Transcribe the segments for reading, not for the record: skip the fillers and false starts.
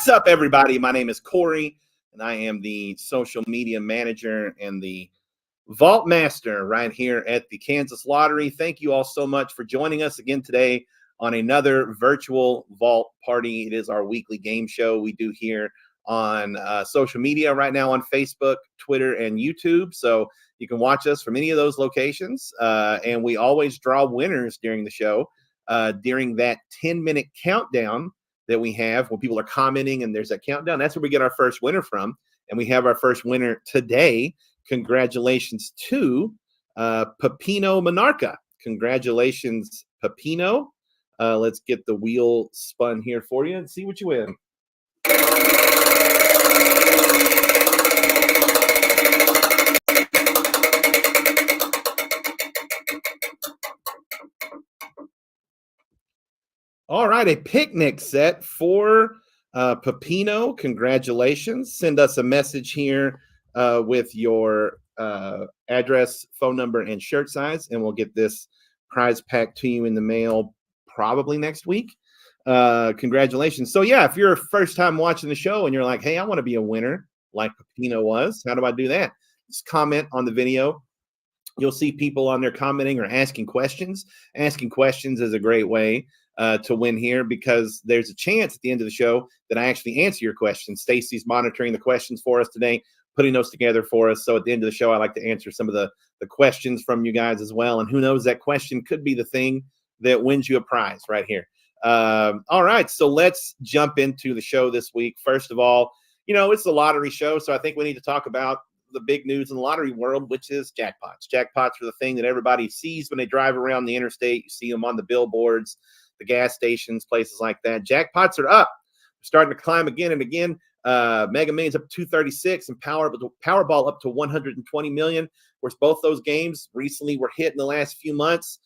What's up, everybody? My name is Corey, and I am the social media manager and the Vault Master right here at the Kansas Lottery. Thank you all so much for joining us again today on another virtual Vault party. It is our weekly game show we do here on social media right now on Facebook, Twitter, and YouTube. So you can watch us from any of those locations. And we always draw winners during the show during that 10-minute countdown that we have when people are commenting and there's that countdown. That's where we get our first winner from. And we have our first winner today. Congratulations to Pepino Monarca. Congratulations, Pepino. Let's get the wheel spun here for you and see what you win. All right, a picnic set for Pepino. Congratulations. Send us a message here with your address, phone number, and shirt size, and we'll get this prize pack to you in the mail probably next week. Congratulations. So yeah, if you're a first time watching the show and you're like, hey, I want to be a winner like Pepino was, how do I do that? Just comment on the video. You'll see people on there commenting or asking questions. Asking questions is a great way to win here because there's a chance at the end of the show that I actually answer your questions. Stacy's monitoring the questions for us today, putting those together for us. So at the end of the show, I like to answer some of the questions from you guys as well. And who knows, that question could be the thing that wins you a prize right here. All right, so let's jump into the show this week. First of all, it's the lottery show, so I think we need to talk about the big news in the lottery world, which is jackpots. Jackpots are the thing that everybody sees when they drive around the interstate. You see them on the billboards, the gas stations, places like that. Jackpots are up. They're starting to climb again and again. Mega Millions up to 236 and Powerball up to 120 million. Of course, both those games recently were hit in the last few months.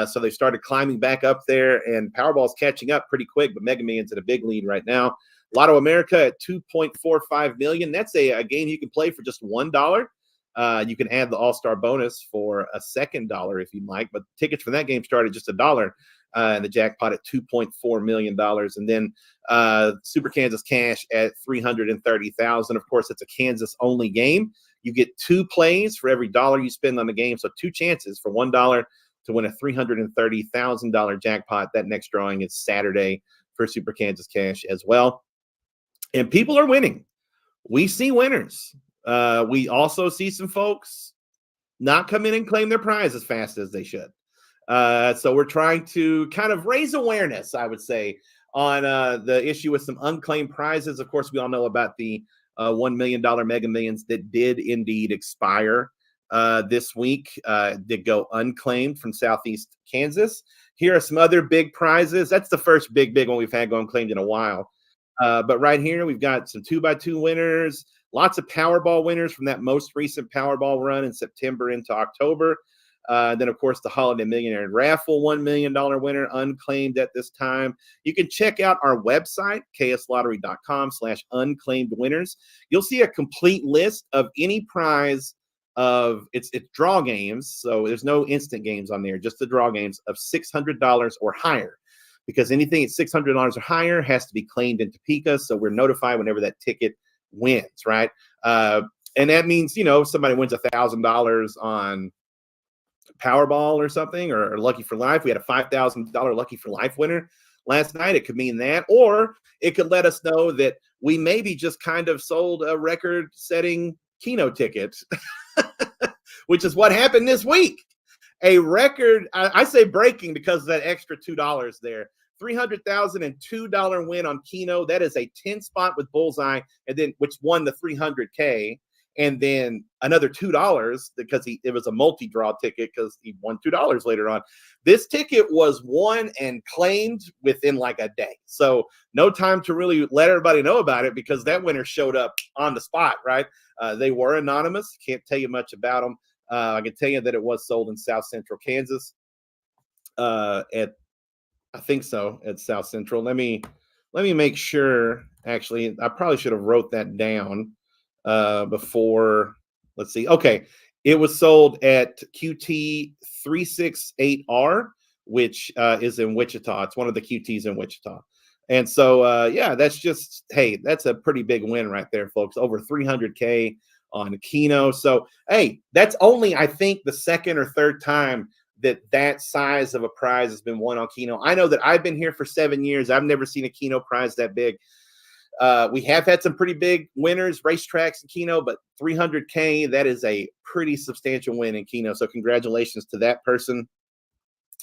So they started climbing back up there, and Powerball's catching up pretty quick, but Mega Millions in a big lead right now. Lotto America at 2.45 million. That's a game you can play for just $1. You can add the All-Star bonus for a second $1 if you'd like, but tickets for that game start at just $1. And the jackpot at $2.4 million. And then Super Kansas Cash at $330,000. Of course, it's a Kansas-only game. You get 2 plays for every $1 you spend on the game, so 2 chances for $1 to win a $330,000 jackpot. That next drawing is Saturday for Super Kansas Cash as well. And people are winning. We see winners. We also see some folks not come in and claim their prize as fast as they should. So we're trying to kind of raise awareness, I would say, on the issue with some unclaimed prizes. Of course, we all know about the $1 million Mega Millions that did indeed expire this week, did go unclaimed from Southeast Kansas. Here are some other big prizes. That's the first big one we've had go unclaimed in a while. But right here, we've got some 2x2 winners, lots of Powerball winners from that most recent Powerball run in September into October. Then, of course, the Holiday Millionaire Raffle $1 million winner unclaimed at this time. You can check out our website, kslottery.com/unclaimed winners. You'll see a complete list of any prize of it's draw games. So there's no instant games on there, just the draw games of $600 or higher. Because anything at $600 or higher has to be claimed into Topeka, so we're notified whenever that ticket wins, right? And that means, somebody wins $1,000 on Powerball or something, or Lucky for Life. We had a $5,000 Lucky for Life winner last night. It could mean that, or it could let us know that we maybe just kind of sold a record-setting Keno ticket, which is what happened this week. A record, I say breaking because of that extra $2 there. $300,002 win on Keno. That is a 10 spot with Bullseye, and then which won the $300K, and then another $2 because it was a multi-draw ticket because he won $2 later on. This ticket was won and claimed within like a day. So no time to really let everybody know about it because that winner showed up on the spot, right? They were anonymous. Can't tell you much about them. I can tell you that it was sold in South Central Kansas I think so, at South Central. Let me make sure. Actually, I probably should have wrote that down before. Let's see. Okay. It was sold at QT 368R, which is in Wichita. It's one of the QTs in Wichita. And so, that's a pretty big win right there, folks. Over $300K on Keno. So, hey, that's only, I think, the second or third time that size of a prize has been won on Keno. I know that I've been here for 7 years. I've never seen a Keno prize that big. We have had some pretty big winners, racetracks in Keno, but 300K, that is a pretty substantial win in Keno. So congratulations to that person.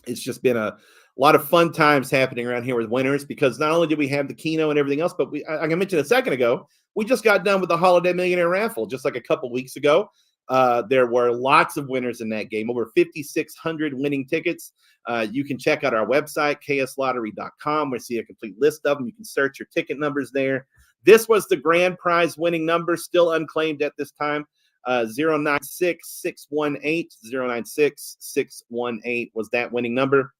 It's just been a lot of fun times happening around here with winners, because not only did we have the Keno and everything else, but like I mentioned a second ago, we just got done with the Holiday Millionaire raffle just like a couple weeks ago. There were lots of winners in that game, over 5,600 winning tickets. You can check out our website, kslottery.com. We see a complete list of them. You can search your ticket numbers there. This was the grand prize winning number, still unclaimed at this time. 096618, 096618 was that winning number.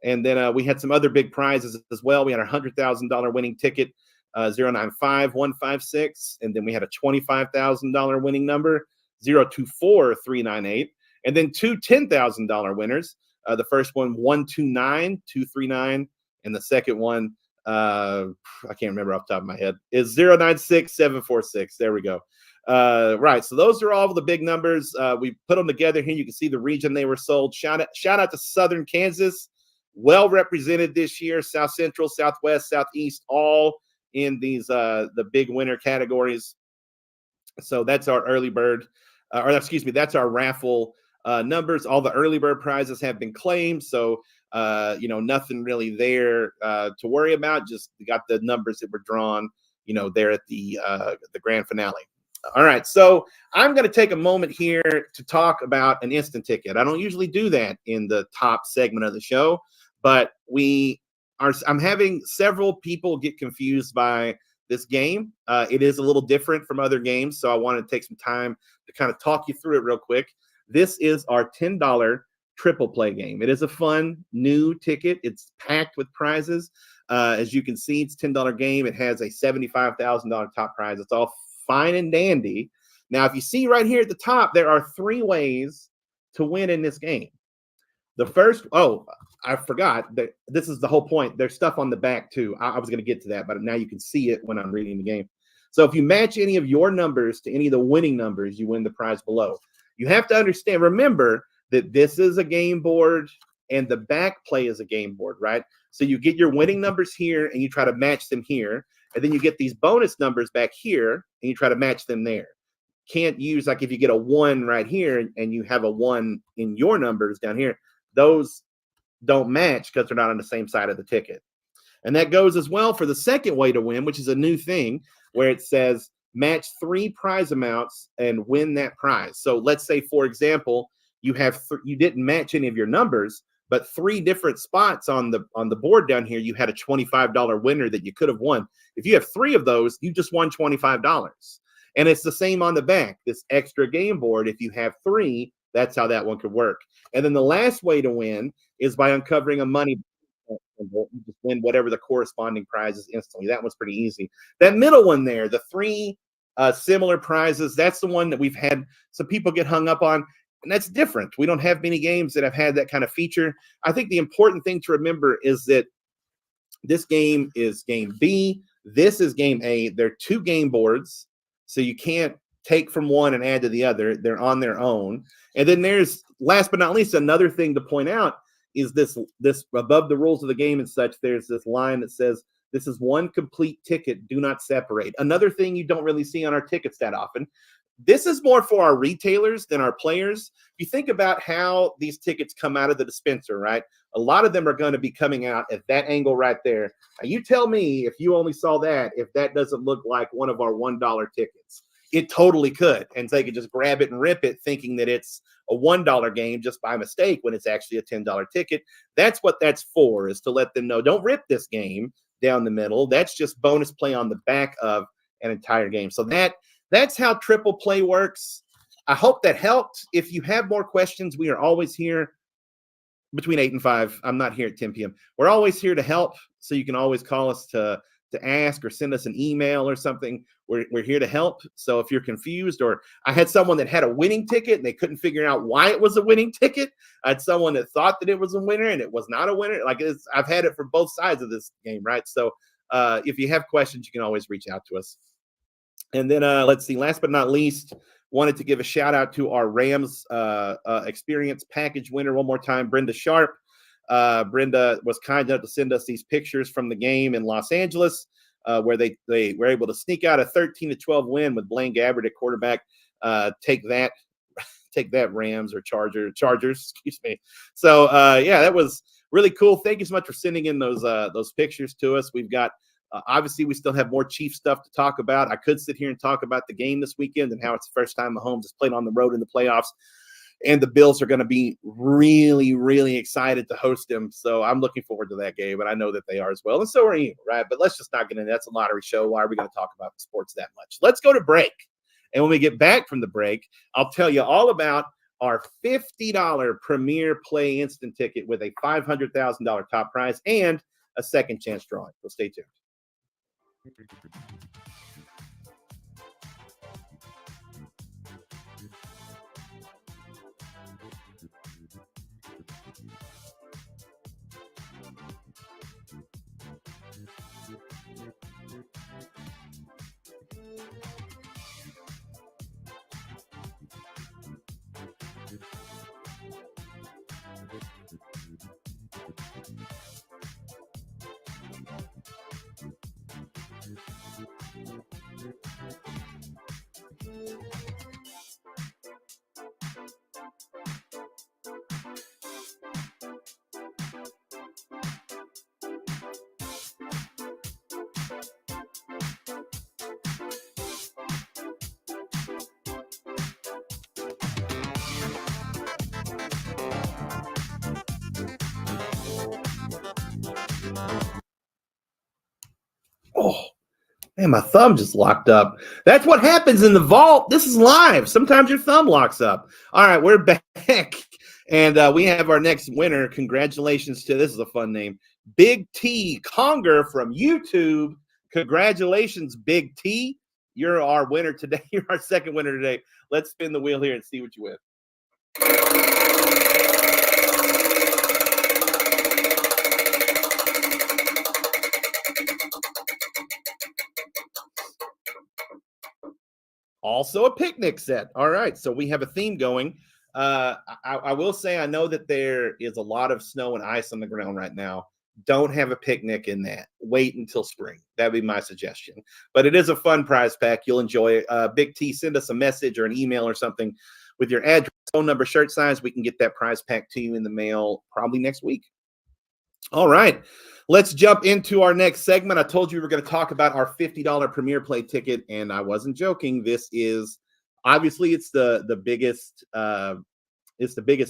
And then we had some other big prizes as well. We had our $100,000 winning ticket, 095156. And then we had a $25,000 winning number, 024398. And then two $10,000 winners. The first one, 129239. And the second one, I can't remember off the top of my head, is 096746. There we go. Right. So those are all the big numbers. We put them together here. You can see the region they were sold. Shout out to Southern Kansas. Well represented this year. South Central, Southwest, Southeast, all in these the big winner categories. So that's our early bird, that's our raffle numbers. All the early bird prizes have been claimed. So nothing really there to worry about. Just got the numbers that were drawn, there at the grand finale. All right, so I'm going to take a moment here to talk about an instant ticket. I don't usually do that in the top segment of the show, but I'm having several people get confused by this game. It is a little different from other games, so I want to take some time to kind of talk you through it real quick. This is our $10 triple play game. It is a fun new ticket. It's packed with prizes. As you can see, it's a $10 game. It has a $75,000 top prize. It's all fine and dandy. Now, if you see right here at the top, there are 3 ways to win in this game. The first, I forgot that this is the whole point. There's stuff on the back too. I was going to get to that, but now you can see it when I'm reading the game. So if you match any of your numbers to any of the winning numbers, you win the prize below. You have to understand, remember that this is a game board and the back play is a game board, right? So you get your winning numbers here and you try to match them here. And then you get these bonus numbers back here and you try to match them there. Can't use, like if you get a 1 right here and you have a 1 in your numbers down here, those don't match because they're not on the same side of the ticket. And that goes as well for the second way to win, which is a new thing where it says match 3 prize amounts and win that prize. So let's say, for example, you didn't match any of your numbers, but 3 different spots on the board down here, you had a $25 winner that you could have won. If you have 3 of those, you just won $25. And it's the same on the back. This extra game board, if you have 3, that's how that one could work. And then the last way to win is by uncovering a money. You just win whatever the corresponding prize is instantly. That one's pretty easy. That middle one there, the 3 similar prizes, that's the one that we've had some people get hung up on. And that's different. We don't have many games that have had that kind of feature. I think the important thing to remember is that this game is game B. This is game A. They're 2 game boards, so you can't take from one and add to the other. They're on their own. And then there's, last but not least, another thing to point out is this above the rules of the game and such, there's this line that says, this is one complete ticket, do not separate. Another thing you don't really see on our tickets that often. This is more for our retailers than our players. If you think about how these tickets come out of the dispenser, right? A lot of them are going to be coming out at that angle right there. Now, you tell me if you only saw that, if that doesn't look like one of our $1 tickets. It totally could. And so they could just grab it and rip it thinking that it's a $1 game just by mistake when it's actually a $10 ticket. That's what that's for, is to let them know, don't rip this game down the middle. That's just bonus play on the back of an entire game. So that's how triple play works. I hope that helped. If you have more questions, we are always here between 8 and 5. I'm not here at 10 p.m. We're always here to help. So you can always call us to ask or send us an email or something. We're here to help. So if you're confused, or I had someone that had a winning ticket and they couldn't figure out why it was a winning ticket. I had someone that thought that it was a winner and it was not a winner. I've had it for both sides of this game, right? So if you have questions, you can always reach out to us. And then let's see, last but not least, Wanted to give a shout out to our Rams experience package winner one more time, Brenda Sharp. Brenda was kind enough to send us these pictures from the game in Los Angeles, where they were able to sneak out a 13-12 win with Blaine Gabbert at quarterback. Take that, Rams or Chargers, excuse me. So yeah, that was really cool. Thank you so much for sending in those pictures to us. We've got obviously we still have more Chiefs stuff to talk about. I could sit here and talk about the game this weekend and how it's the first time Mahomes has played on the road in the playoffs. And the Bills are going to be really, really excited to host him. So I'm looking forward to that game, and I know that they are as well. And so are you, right? But let's just not get into that. That's a lottery show. Why are we going to talk about sports that much? Let's go to break. And when we get back from the break, I'll tell you all about our $50 Premier Play instant ticket with a $500,000 top prize and a second chance drawing. So stay tuned. Oh, man, my thumb just locked up. That's what happens in the vault. This is live. Sometimes your thumb locks up. All right, we're back. And we have our next winner. Congratulations to, this is a fun name, Big T Conger from YouTube. Congratulations, Big T. You're our winner today. You're our second winner today. Let's spin the wheel here and see what you win. Also a picnic set. All right, so we have a theme going. I will say I know that there is a lot of snow and ice on the ground right now. Don't have a picnic in that. Wait until spring. That'd be my suggestion. But it is a fun prize pack. You'll enjoy it. Big T, send us a message or an email or something with your address, phone number, shirt size. We can get that prize pack to you in the mail probably next week. All right. Let's jump into our next segment. I told you we were going to talk about our $50 Premier Play ticket, and I wasn't joking. This is obviously it's the biggest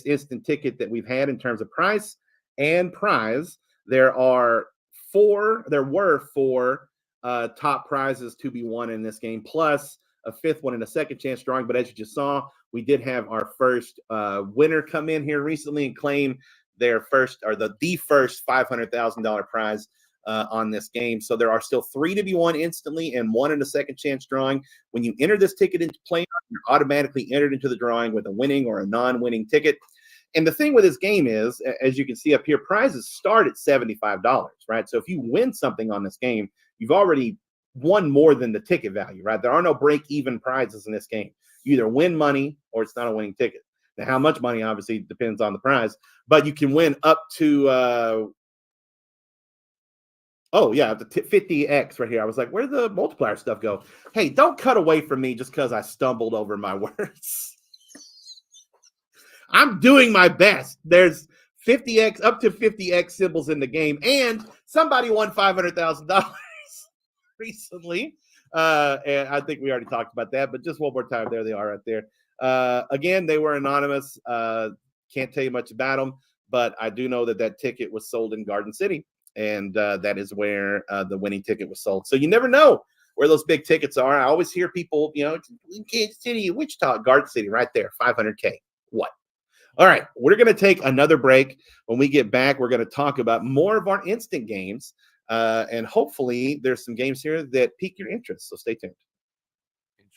instant ticket that we've had in terms of price and prize. There were four top prizes to be won in this game, plus a fifth one in a second chance drawing. But as you just saw, we did have our first winner come in here recently and claim their first or the first $500,000 prize on this game. So there are still three to be won instantly and one in a second chance drawing. When you enter this ticket into play, you're automatically entered into the drawing with a winning or a non-winning ticket. And the thing with this game is, as you can see up here, prizes start at $75, right? So if you win something on this game, you've already won more than the ticket value, right? There are no break-even prizes in this game. You either win money or it's not a winning ticket. Now, how much money obviously depends on the prize, but you can win up to, 50x right here. I was like, where'd the multiplier stuff go? Hey, don't cut away from me just because I stumbled over my words. I'm doing my best. There's 50x, up to 50x symbols in the game, and somebody won $500,000 recently. And I think we already talked about that, but just one more time, there they are right there. Again, they were anonymous. Can't tell you much about them, but I do know that ticket was sold in Garden City, and that is where the winning ticket was sold. So you never know where those big tickets are. I always hear people, in Kansas City, Wichita, Garden City, right there, $500K. What? All right, we're going to take another break. When we get back, we're going to talk about more of our instant games, and hopefully there's some games here that pique your interest, so stay tuned.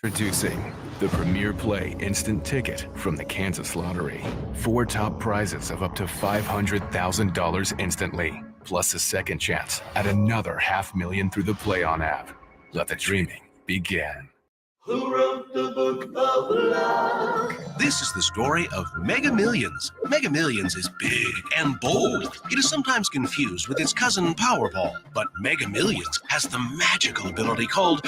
Introducing the Premier Play instant ticket from the Kansas Lottery. 4 top prizes of up to $500,000 instantly, plus a second chance at another $500,000 through the Play On app. Let the dreaming begin. Who wrote the book of luck? This is the story of Mega Millions. Mega Millions is big and bold. It is sometimes confused with its cousin Powerball, but Mega Millions has the magical ability called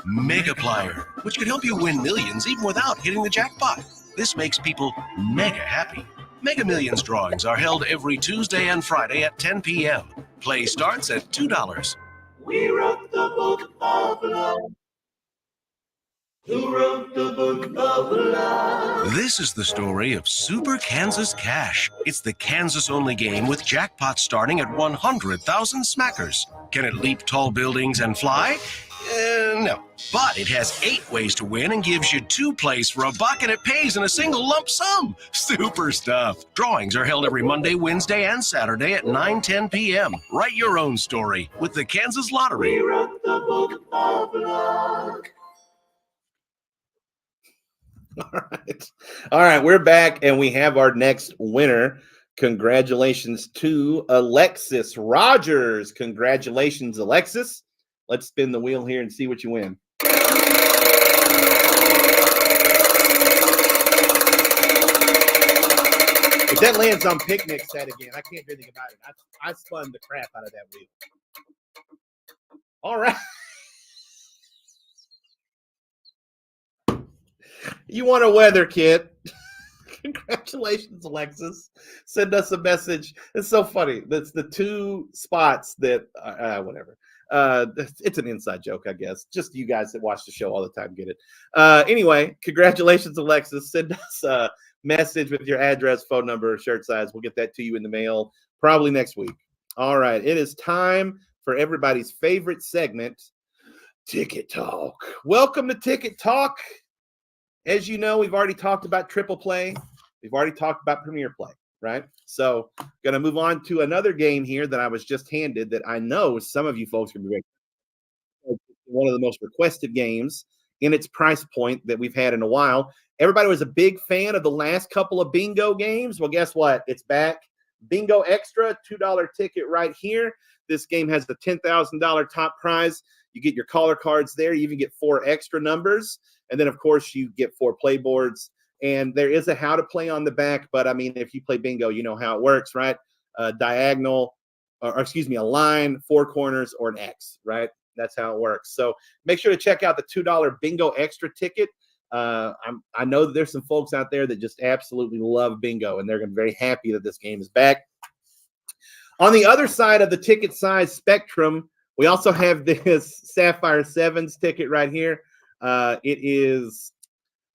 Megaplier, which could help you win millions even without hitting the jackpot. This makes people mega happy. Mega Millions drawings are held every Tuesday and Friday at 10 p.m. Play starts at $2. We wrote the book of luck. Who wrote the book of love? This is the story of Super Kansas Cash. It's the Kansas-only game with jackpots starting at 100,000 smackers. Can it leap tall buildings and fly? No. But it has 8 ways to win and gives you 2 plays for $1 and it pays in a single lump sum. Super stuff. Drawings are held every Monday, Wednesday, and Saturday at 9:10 p.m. Write your own story with the Kansas Lottery. We wrote the book of luck. All right, we're back and we have our next winner. Congratulations to Alexis Rogers. Congratulations, Alexis. Let's spin the wheel here and see what you win. If that lands on picnic set again, I can't do anything about it. I spun the crap out of that wheel. All right. You want a weather kit? Congratulations, Alexis. Send us a message. It's so funny. That's the 2 spots that, whatever. It's an inside joke, I guess. Just you guys that watch the show all the time get it. Anyway, congratulations, Alexis. Send us a message with your address, phone number, shirt size. We'll get that to you in the mail probably next week. All right. It is time for everybody's favorite segment, Ticket Talk. Welcome to Ticket Talk. As you know, we've already talked about triple play. We've already talked about premier play, right? So going to move on to another game here that I was just handed that I know some of you folks are going to be one of the most requested games in its price point that we've had in a while. Everybody was a big fan of the last couple of bingo games. Well, guess what? It's back. Bingo Extra, $2 ticket right here. This game has the $10,000 top prize. You get your caller cards there. You even get 4 extra numbers. And then, of course, you get 4 play boards. And there is a how to play on the back. But, I mean, if you play bingo, you know how it works, right? Diagonal, or excuse me, a line, 4 corners, or an X, right? That's how it works. So make sure to check out the $2 Bingo Extra ticket. I know that there's some folks out there that just absolutely love bingo, and they're going to be very happy that this game is back. On the other side of the ticket size spectrum, we also have this Sapphire Sevens ticket right here.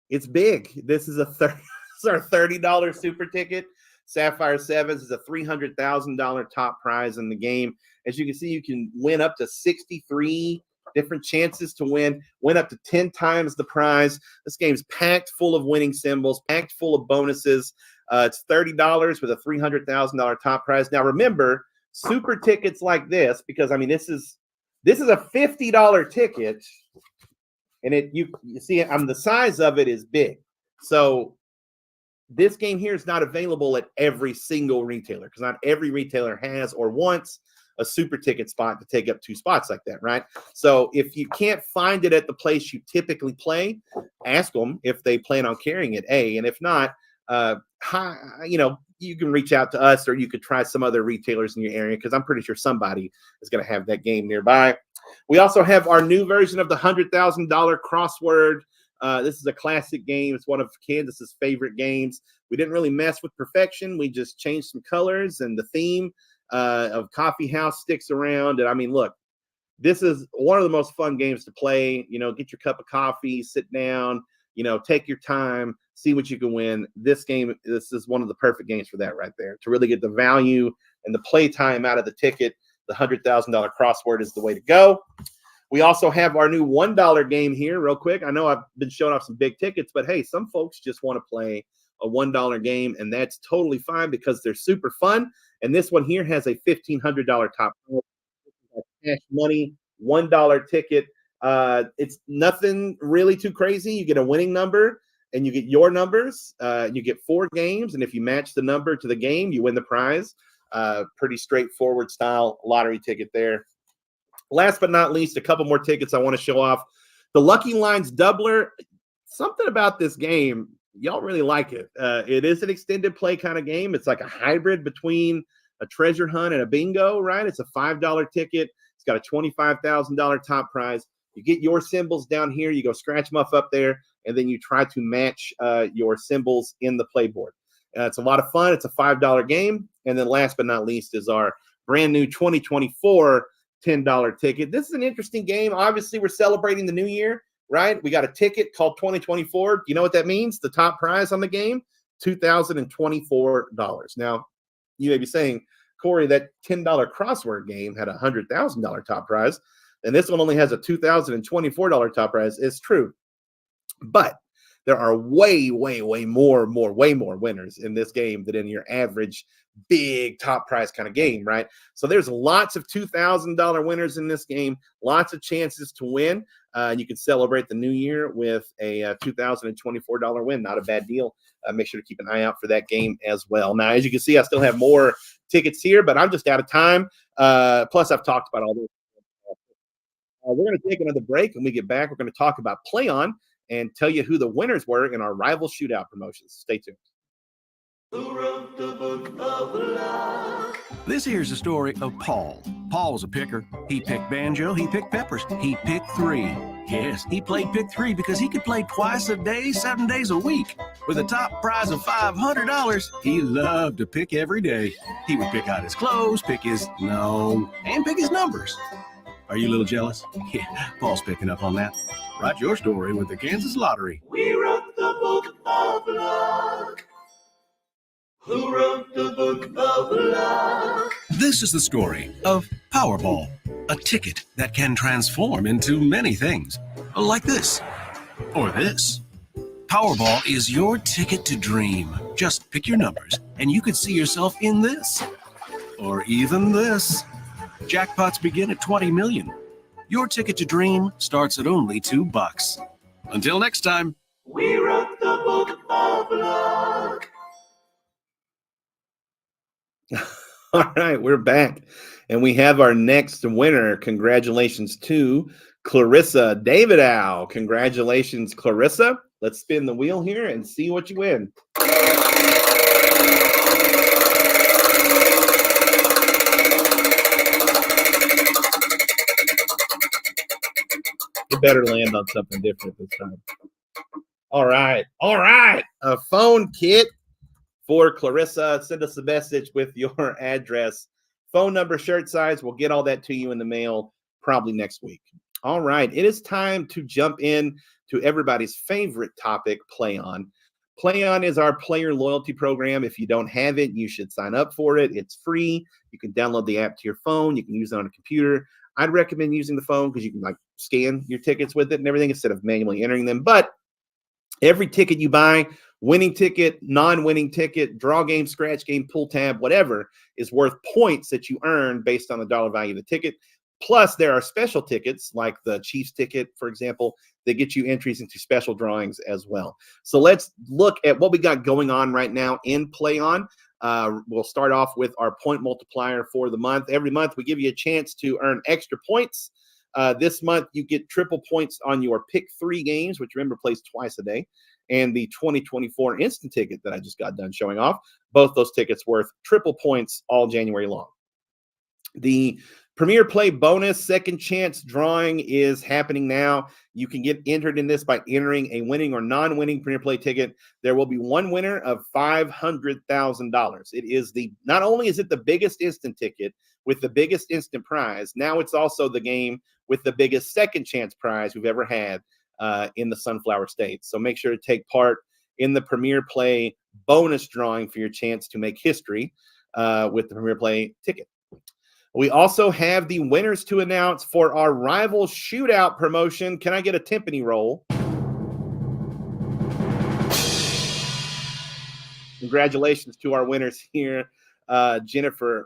It's big. This is our $30 super ticket. Sapphire Sevens is a $300,000 top prize in the game. As you can see, you can win up to 63 different chances to win up to 10 times the prize. This game's packed full of winning symbols, packed full of bonuses. It's $30 with a $300,000 top prize. Now, remember, super tickets like this, because I mean, this is a $50 ticket, and you see, the size of it is big. So this game here is not available at every single retailer, because not every retailer has or wants a super ticket spot to take up 2 spots like that, right? So if you can't find it at the place you typically play, ask them if they plan on carrying it, and if not, you can reach out to us, or you could try some other retailers in your area, because I'm pretty sure somebody is going to have that game nearby. We also have our new version of the $100,000 crossword. This is a classic game. It's one of Kansas's favorite games. We didn't really mess with perfection. We just changed some colors, and the theme of Coffee House sticks around. And I mean, look, this is one of the most fun games to play. Get your cup of coffee, sit down, take your time, see what you can win. This is one of the perfect games for that right there, to really get the value and the play time out of the ticket. The $100,000 crossword is the way to go. We also have our new $1 game here real quick. I know I've been showing off some big tickets, but hey, some folks just want to play a $1 game, and that's totally fine because they're super fun. And this one here has a $1,500 top cash money, $1 ticket. It's nothing really too crazy. You get a winning number, and you get your numbers. You get 4 games, and if you match the number to the game, you win the prize. Pretty straightforward style lottery ticket there. Last but not least, a couple more tickets I want to show off. The Lucky Lines doubler, something about this game, y'all really like it. It is an extended play kind of game. It's like a hybrid between a treasure hunt and a bingo, right? It's a $5 ticket. It's got a $25,000 top prize. You get your symbols down here. You go scratch them up there, and then you try to match your symbols in the playboard. It's a lot of fun. It's a $5 game. And then last but not least is our brand new 2024 $10 ticket. This is an interesting game. Obviously, we're celebrating the new year, right? We got a ticket called 2024. Do you know what that means? The top prize on the game, $2,024. Now, you may be saying, Corey, that $10 crossword game had a $100,000 top prize, and this one only has a $2,024 top prize. It's true. But there are way more winners in this game than in your average big top prize kind of game, right? So there's lots of $2,000 winners in this game, lots of chances to win. You can celebrate the new year with a $2,024 win. Not a bad deal. Make sure to keep an eye out for that game as well. Now, as you can see, I still have more tickets here, but I'm just out of time. Plus, I've talked about all this. We're going to take another break. When we get back, we're going to talk about Play On and tell you who the winners were in our rival shootout promotions. Stay tuned. Who wrote the book of love? This here's the story of Paul. Paul was a picker. He picked banjo, he picked peppers, he picked 3. Yes, he played pick 3 because he could play twice a day, 7 days a week. With a top prize of $500, he loved to pick every day. He would pick out his clothes, pick his and pick his numbers. Are you a little jealous? Yeah, Paul's picking up on that. Write your story with the Kansas Lottery. We wrote the book of love. Who wrote the book of love? This is the story of Powerball, a ticket that can transform into many things, like this or this. Powerball is your ticket to dream. Just pick your numbers, and you could see yourself in this or even this. Jackpots begin at 20 million. Your ticket to dream starts at only $2. Until next time. We wrote the book of love. All right, we're back, and we have our next winner. Congratulations to Clarissa Davidow. Congratulations, Clarissa. Let's spin the wheel here and see what you win. You better land on something different this time. All right. A phone kit for Clarissa. Send us a message with your address, phone number, shirt size. We'll get all that to you in the mail probably next week. All right. It is time to jump in to everybody's favorite topic, Play On. Play On is our player loyalty program. If you don't have it, you should sign up for it. It's free. You can download the app to your phone. You can use it on a computer. I'd recommend using the phone because you can like scan your tickets with it and everything instead of manually entering them. But every ticket you buy, winning ticket, non-winning ticket, draw game, scratch game, pull tab, whatever, is worth points that you earn based on the dollar value of the ticket. Plus, there are special tickets like the Chiefs ticket, for example, that get you entries into special drawings as well. So let's look at what we got going on right now in Play On. We'll start off with our point multiplier for the month. Every month, we give you a chance to earn extra points. This month, you get triple points on your pick 3 games, which remember plays twice a day, and the 2024 instant ticket that I just got done showing off. Both those tickets worth triple points all January long. The Premier Play bonus second chance drawing is happening now. You can get entered in this by entering a winning or non-winning Premier Play ticket. There will be one winner of $500,000. It is not only is it the biggest instant ticket with the biggest instant prize, now it's also the game with the biggest second chance prize we've ever had in the Sunflower State. So make sure to take part in the Premier Play bonus drawing for your chance to make history with the Premier Play ticket. We also have the winners to announce for our rival shootout promotion. Can I get a timpani roll? Congratulations to our winners here, Jennifer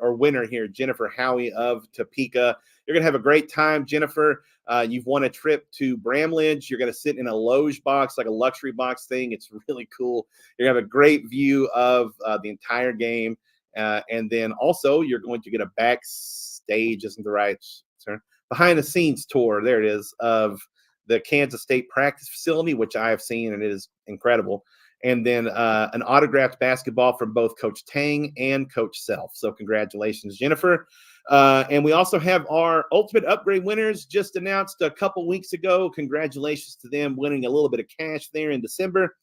Howie of Topeka. You're going to have a great time, Jennifer. You've won a trip to Bramlage. You're going to sit in a loge box, like a luxury box thing. It's really cool. You're going to have a great view of the entire game. And then also you're going to get a backstage, isn't the right term, behind the scenes tour. There it is, of the Kansas State practice facility, which I have seen, and it is incredible. And then an autographed basketball from both Coach Tang and Coach Self. So congratulations, Jennifer. And we also have our Ultimate Upgrade winners just announced a couple weeks ago. Congratulations to them winning a little bit of cash there in December.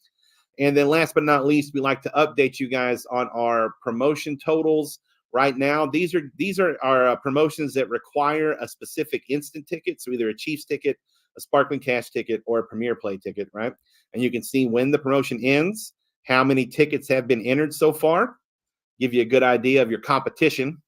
And then last but not least, we like to update you guys on our promotion totals right now. These are our promotions that require a specific instant ticket. So either a Chiefs ticket, a Sparkling Cash ticket, or a Premier Play ticket, right? And you can see when the promotion ends, how many tickets have been entered so far, give you a good idea of your competition.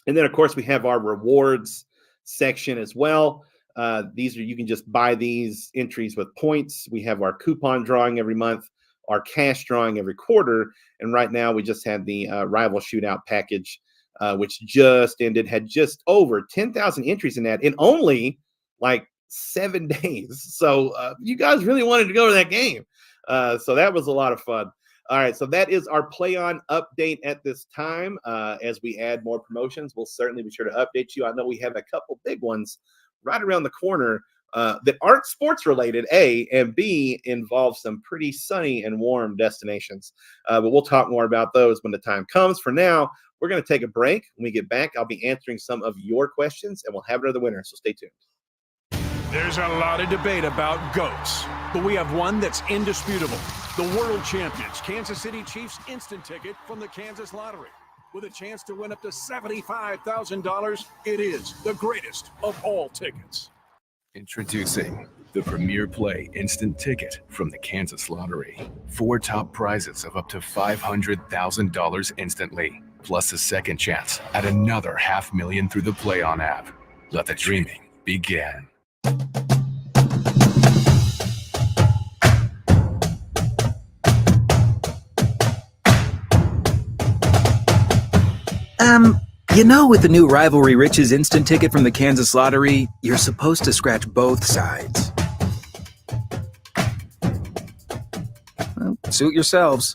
And then, of course, we have our rewards section as well. You can just buy these entries with points. We have our coupon drawing every month, our cash drawing every quarter. And right now we just had the rival shootout package, which just ended, had just over 10,000 entries in that in only like 7 days. So you guys really wanted to go to that game. So that was a lot of fun. All right, so that is our Play On update at this time. As we add more promotions, we'll certainly be sure to update you. I know we have a couple big ones right around the corner that aren't sports related, A, and B, involve some pretty sunny and warm destinations. But we'll talk more about those when the time comes. For now, we're going to take a break. When we get back, I'll be answering some of your questions, and we'll have another winner, so stay tuned. There's a lot of debate about GOATs, but we have one that's indisputable. The world champions, Kansas City Chiefs instant ticket from the Kansas Lottery. With a chance to win up to $75,000, it is the greatest of all tickets. Introducing the Premier Play instant ticket from the Kansas Lottery. 4 top prizes of up to $500,000 instantly, plus a second chance at another $500,000 through the Play On app. Let the dreaming begin. With the new Rivalry Riches instant ticket from the Kansas Lottery, you're supposed to scratch both sides. Well, suit yourselves.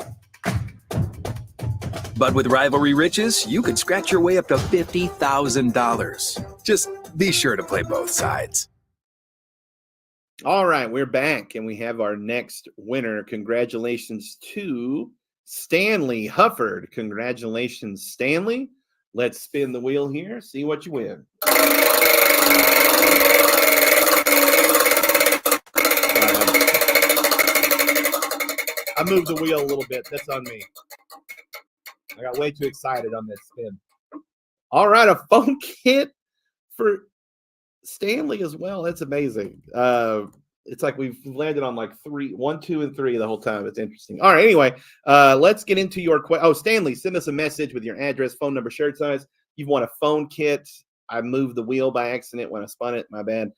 But with Rivalry Riches, you could scratch your way up to $50,000. Just be sure to play both sides. All right, we're back, and we have our next winner. Congratulations to Stanley Hufford. Congratulations, Stanley. Let's spin the wheel here, see what you win. I moved the wheel a little bit. That's on me. I got way too excited on this spin. All right, a phone kit for Stanley as well. That's amazing. It's like we've landed on like 1, 2, and 3 the whole time. It's interesting. All right. Anyway, let's get into your question. Oh, Stanley, send us a message with your address, phone number, shirt size. You've won a phone kit. I moved the wheel by accident when I spun it. My bad.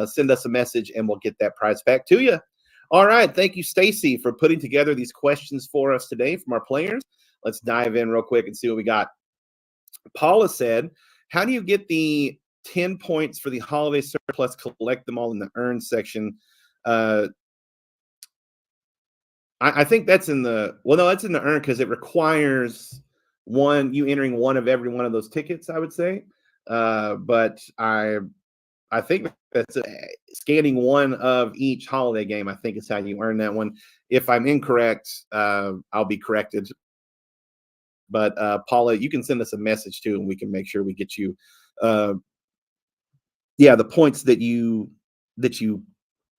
Send us a message and we'll get that prize back to you. All right. Thank you, Stacy, for putting together these questions for us today from our players. Let's dive in real quick and see what we got. Paula said, how do you get the 10 points for the holiday surplus, collect them all in the earn section? I think that's in the, well, no, that's in the earn because it requires you entering one of every one of those tickets, I would say. But I think that's scanning one of each holiday game, I think is how you earn that one. If I'm incorrect, I'll be corrected. But Paula, you can send us a message too, and we can make sure we get you the points that you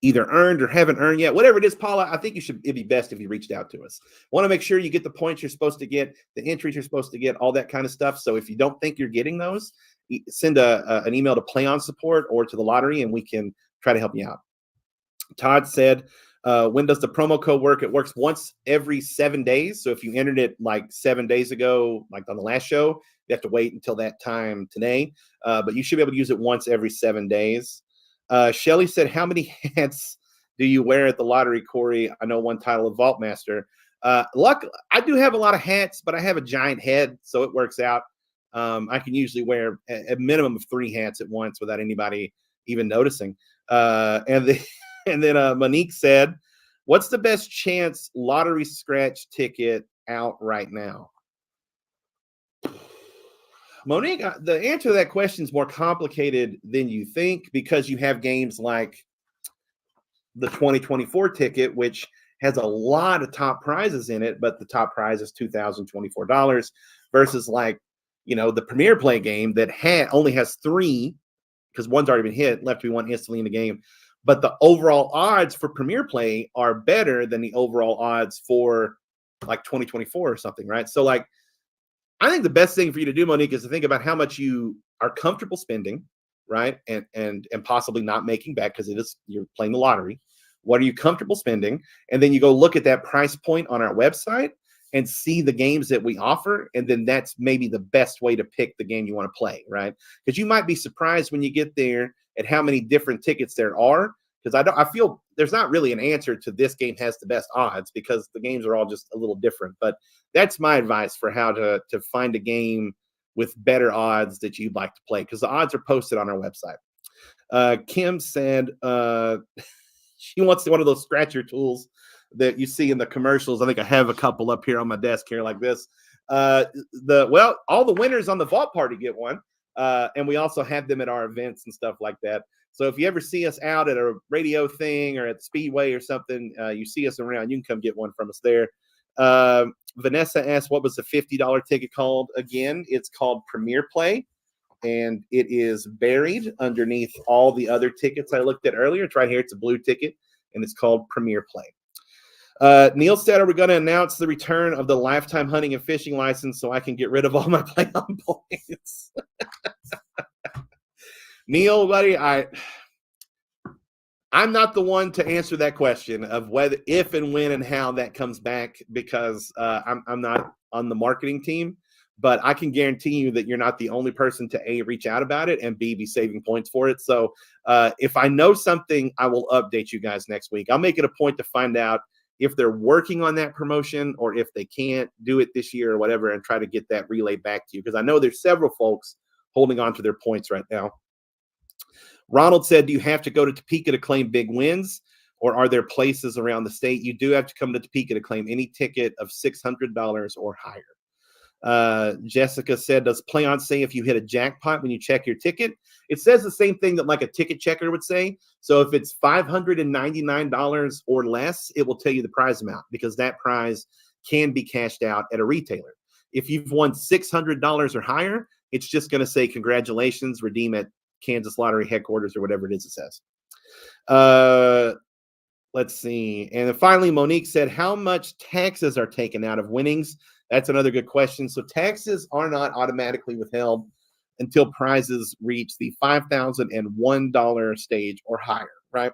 either earned or haven't earned yet. Whatever it is, Paula, I think it'd be best if you reached out to us. Want to make sure you get the points you're supposed to get, the entries you're supposed to get, all that kind of stuff. So if you don't think you're getting those, send an email to Play On Support or to the lottery, and we can try to help you out. Todd said, when does the promo code work? It works once every 7 days. So if you entered it like 7 days ago, like on the last show, you have to wait until that time today. But you should be able to use it once every 7 days. Shelly said, how many hats do you wear at the lottery, Corey? I know one title of Vault Master. Luck, I do have a lot of hats, but I have a giant head, so it works out. I can usually wear a minimum of 3 hats at once without anybody even noticing. And then Monique said, what's the best chance lottery scratch ticket out right now? Monique, the answer to that question is more complicated than you think because you have games like the 2024 ticket, which has a lot of top prizes in it, but the top prize is $2,024 versus like, the Premier Play game that only has 3, because one's already been hit, left to be 1 instantly in the game. But the overall odds for Premier Play are better than the overall odds for like 2024 or something, right? So like, I think the best thing for you to do, Monique, is to think about how much you are comfortable spending, right? And possibly not making back, because you're playing the lottery. What are you comfortable spending? And then you go look at that price point on our website and see the games that we offer. And then that's maybe the best way to pick the game you want to play, right? Because you might be surprised when you get there at how many different tickets there are. Because I feel there's not really an answer to this game has the best odds, because the games are all just a little different. But that's my advice for how to find a game with better odds that you'd like to play, because the odds are posted on our website. Kim said she wants one of those scratcher tools that you see in the commercials. I think I have a couple up here on my desk here like this. All the winners on the Vault Party get one. And we also have them at our events and stuff like that. So if you ever see us out at a radio thing or at the Speedway or something, you see us around, you can come get one from us there. Vanessa asked, what was the $50 ticket called again? It's called Premier Play, and it is buried underneath all the other tickets I looked at earlier. It's right here. It's a blue ticket, and it's called Premier Play. Neil said, are we going to announce the return of the lifetime hunting and fishing license so I can get rid of all my play on points? Neil, buddy, I'm not the one to answer that question of whether, if and when and how that comes back, because I'm not on the marketing team. But I can guarantee you that you're not the only person to A, reach out about it, and B, be saving points for it. So if I know something, I will update you guys next week. I'll make it a point to find out if they're working on that promotion or if they can't do it this year or whatever, and try to get that relayed back to you, because I know there's several folks holding on to their points right now. Ronald said, do you have to go to Topeka to claim big wins, or are there places around the state? You do have to come to Topeka to claim any ticket of $600 or higher. Jessica said, does PlayOn say if you hit a jackpot when you check your ticket? It says the same thing that like a ticket checker would say. So if it's $599 or less, it will tell you the prize amount, because that prize can be cashed out at a retailer. If you've won $600 or higher, it's just going to say congratulations, redeem at Kansas Lottery headquarters or whatever it is it says. Let's see. And then finally, Monique said, how much taxes are taken out of winnings? That's another good question. So taxes are not automatically withheld until prizes reach the $5,001 stage or higher, right?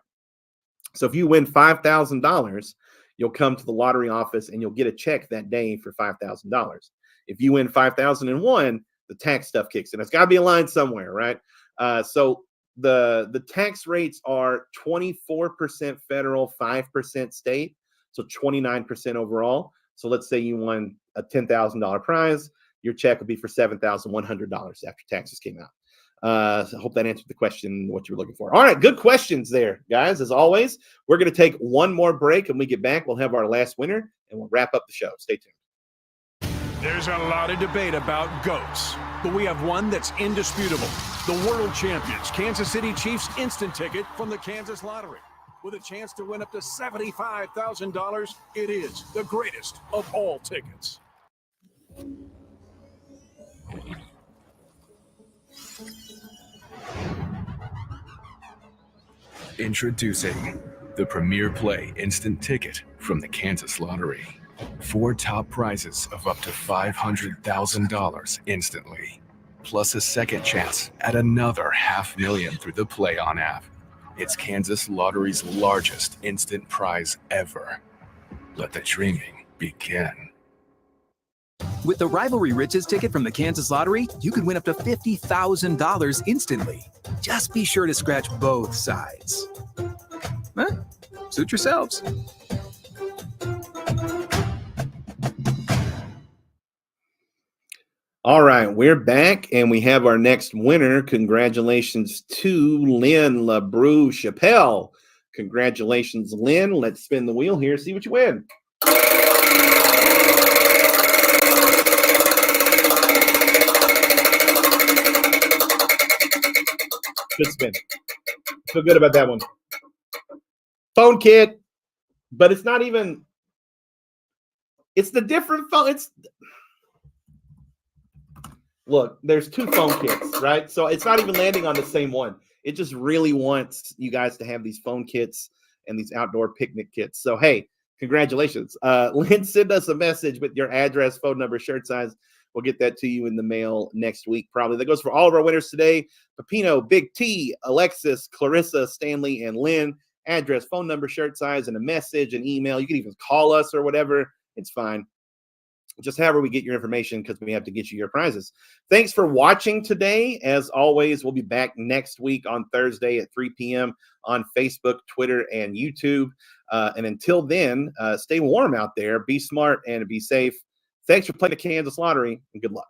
So if you win $5,000, you'll come to the lottery office and you'll get a check that day for $5,000. If you win 5,001, the tax stuff kicks in. It's got to be a line somewhere, right? So the tax rates are 24% federal, 5% state, so 29% overall. So let's say you won a $10,000 prize, your check would be for $7,100 after taxes came out. So I hope that answered the question, what you were looking for. All right, good questions there, guys. As always, we're going to take one more break, and when we get back, we'll have our last winner, and we'll wrap up the show. Stay tuned. There's a lot of debate about GOATs, but we have one that's indisputable. The world champions, Kansas City Chiefs instant ticket from the Kansas Lottery. With a chance to win up to $75,000, it is the greatest of all tickets. Introducing the Premier Play instant ticket from the Kansas Lottery. 4 top prizes of up to $500,000 instantly, plus a second chance at another $500,000 through the PlayOn app. It's Kansas Lottery's largest instant prize ever. Let the dreaming begin. With the Rivalry Riches ticket from the Kansas Lottery, you could win up to $50,000 instantly. Just be sure to scratch both sides. Suit yourselves. All right, we're back, and we have our next winner. Congratulations to Lynn LaBrue Chappelle. Congratulations, Lynn. Let's spin the wheel here, see what you win. Good spin. Feel good about that one. phone kit, but it's not even. It's the different phone. Look, there's 2 phone kits, right? So it's not even landing on the same one. It just really wants you guys to have these phone kits and these outdoor picnic kits. So, hey, congratulations. Lynn, send us a message with your address, phone number, shirt size. We'll get that to you in the mail next week, probably. That goes for all of our winners today. Pepino, Big T, Alexis, Clarissa, Stanley, and Lynn. Address, phone number, shirt size, and a message, an email. You can even call us or whatever. It's fine. Just however we get your information, because we have to get you your prizes. Thanks for watching today. As always, we'll be back next week on Thursday at 3 p.m. on Facebook, Twitter, and YouTube. And until then, stay warm out there, be smart, and be safe. Thanks for playing the Kansas Lottery, and good luck.